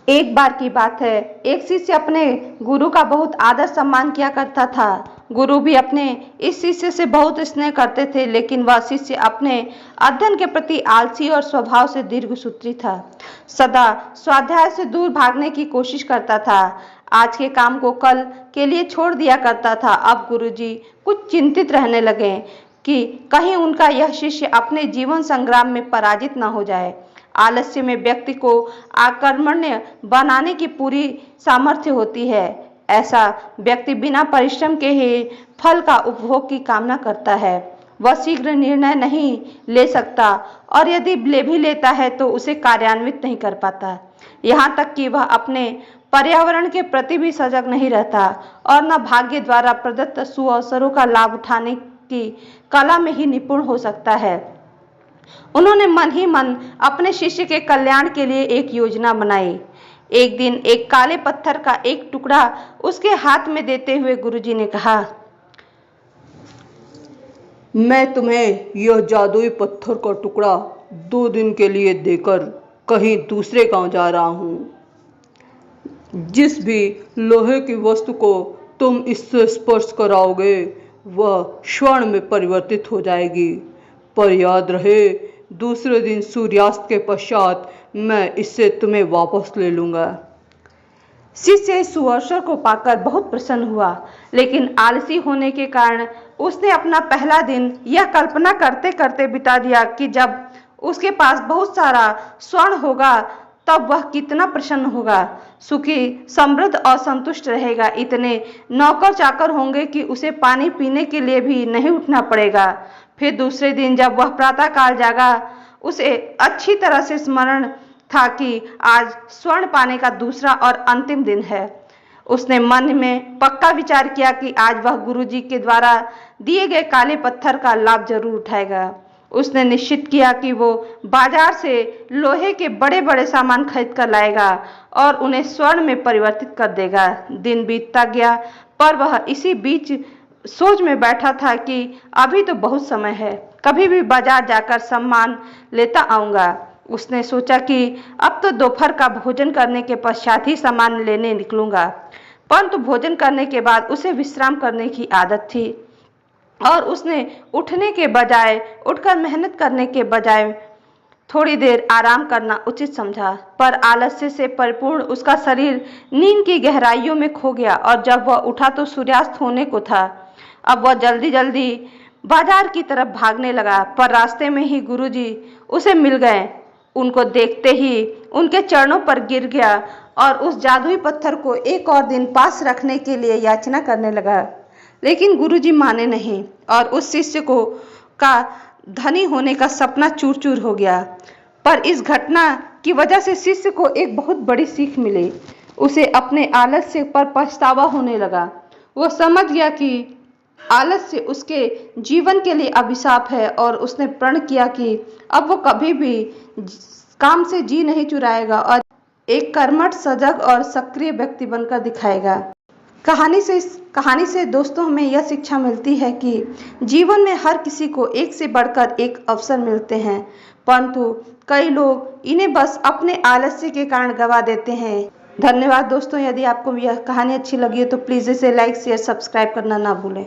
एक बार की बात है, एक शिष्य अपने गुरु का बहुत आदर सम्मान किया करता था। गुरु भी अपने इस शिष्य से बहुत स्नेह करते थे, लेकिन वह शिष्य अपने अध्ययन के प्रति आलसी और स्वभाव से दीर्घसूत्री था। सदा स्वाध्याय से दूर भागने की कोशिश करता था। आज के काम को कल के लिए छोड़ दिया करता था। अब गुरुजी कुछ चिंतित रहने लगे कि कहीं उनका यह शिष्य अपने जीवन संग्राम में पराजित न हो जाए। आलस्य में व्यक्ति को आकर्मण्य बनाने की पूरी सामर्थ्य होती है। ऐसा व्यक्ति बिना परिश्रम के ही फल का उपभोग की कामना करता है। वह शीघ्र निर्णय नहीं ले सकता और यदि ले भी लेता है तो उसे कार्यान्वित नहीं कर पाता। यहाँ तक कि वह अपने पर्यावरण के प्रति भी सजग नहीं रहता और न भाग्य द्वारा प्रदत्त सुअवसरों का लाभ उठाने की कला में ही निपुण हो सकता है। उन्होंने मन ही मन अपने शिष्य के कल्याण के लिए एक योजना बनाई। एक दिन एक काले पत्थर का एक टुकड़ा उसके हाथ में देते हुए गुरुजी ने कहा, मैं तुम्हें यह जादुई पत्थर का टुकड़ा 2 दिन के लिए देकर कहीं दूसरे गांव जा रहा हूँ। जिस भी लोहे की वस्तु को तुम इससे स्पर्श कराओगे वह स्वर्ण में परिवर्तित हो जाएगी। पर याद रहे, दूसरे दिन सूर्यास्त के पश्चात मैं इससे तुम्हें वापस ले लूँगा। शिष्य इस सुअवसर को पाकर बहुत प्रसन्न हुआ, लेकिन आलसी होने के कारण उसने अपना पहला दिन यह कल्पना करते करते बिता दिया कि जब उसके पास बहुत सारा स्वर्ण होगा तब वह कितना प्रसन्न होगा, सुखी, समृद्ध और संतुष्ट रहेगा। इतने नौकर चाकर होंगे कि उसे पानी पीने के लिए भी नहीं उठना पड़ेगा। फिर दूसरे दिन जब वह प्रातःकाल जागा, उसे अच्छी तरह से स्मरण था कि आज स्वर्ण पाने का दूसरा और अंतिम दिन है। उसने मन में पक्का विचार किया कि आज वह गुरुजी के द्वारा दिए गए काले पत्थर का लाभ जरूर उठाएगा। उसने निश्चित किया कि वो बाजार से लोहे के बड़े बड़े सामान खरीद कर लाएगा और उन्हें स्वर्ण में परिवर्तित कर देगा। दिन बीतता गया, पर वह इसी बीच सोच में बैठा था कि अभी तो बहुत समय है, कभी भी बाजार जाकर सामान लेता आऊँगा। उसने सोचा कि अब तो दोपहर का भोजन करने के पश्चात ही सामान लेने निकलूंगा, परंतु भोजन करने के बाद उसे विश्राम करने की आदत थी और उसने उठकर मेहनत करने के बजाय थोड़ी देर आराम करना उचित समझा। पर आलस्य से परिपूर्ण उसका शरीर नींद की गहराइयों में खो गया और जब वह उठा तो सूर्यास्त होने को था। अब वह जल्दी जल्दी बाजार की तरफ भागने लगा, पर रास्ते में ही गुरुजी उसे मिल गए। उनको देखते ही उनके चरणों पर गिर गया और उस जादुई पत्थर को एक और दिन पास रखने के लिए याचना करने लगा, लेकिन गुरुजी माने नहीं और उस शिष्य को का धनी होने का सपना चूर चूर हो गया। पर इस घटना की वजह से शिष्य को एक बहुत बड़ी सीख मिली। उसे अपने आलस्य पर पछतावा होने लगा। वो समझ गया कि आलस्य उसके जीवन के लिए अभिशाप है और उसने प्रण किया कि अब वो कभी भी काम से जी नहीं चुराएगा और एक कर्मठ, सजग और सक्रिय व्यक्ति बनकर दिखाएगा। कहानी से दोस्तों हमें यह शिक्षा मिलती है कि जीवन में हर किसी को एक से बढ़कर एक अवसर मिलते हैं, परंतु कई लोग इन्हें बस अपने आलस्य के कारण गवा देते हैं। धन्यवाद दोस्तों। यदि आपको यह कहानी अच्छी लगी हो तो प्लीज़ इसे लाइक, शेयर, सब्सक्राइब करना ना भूलें।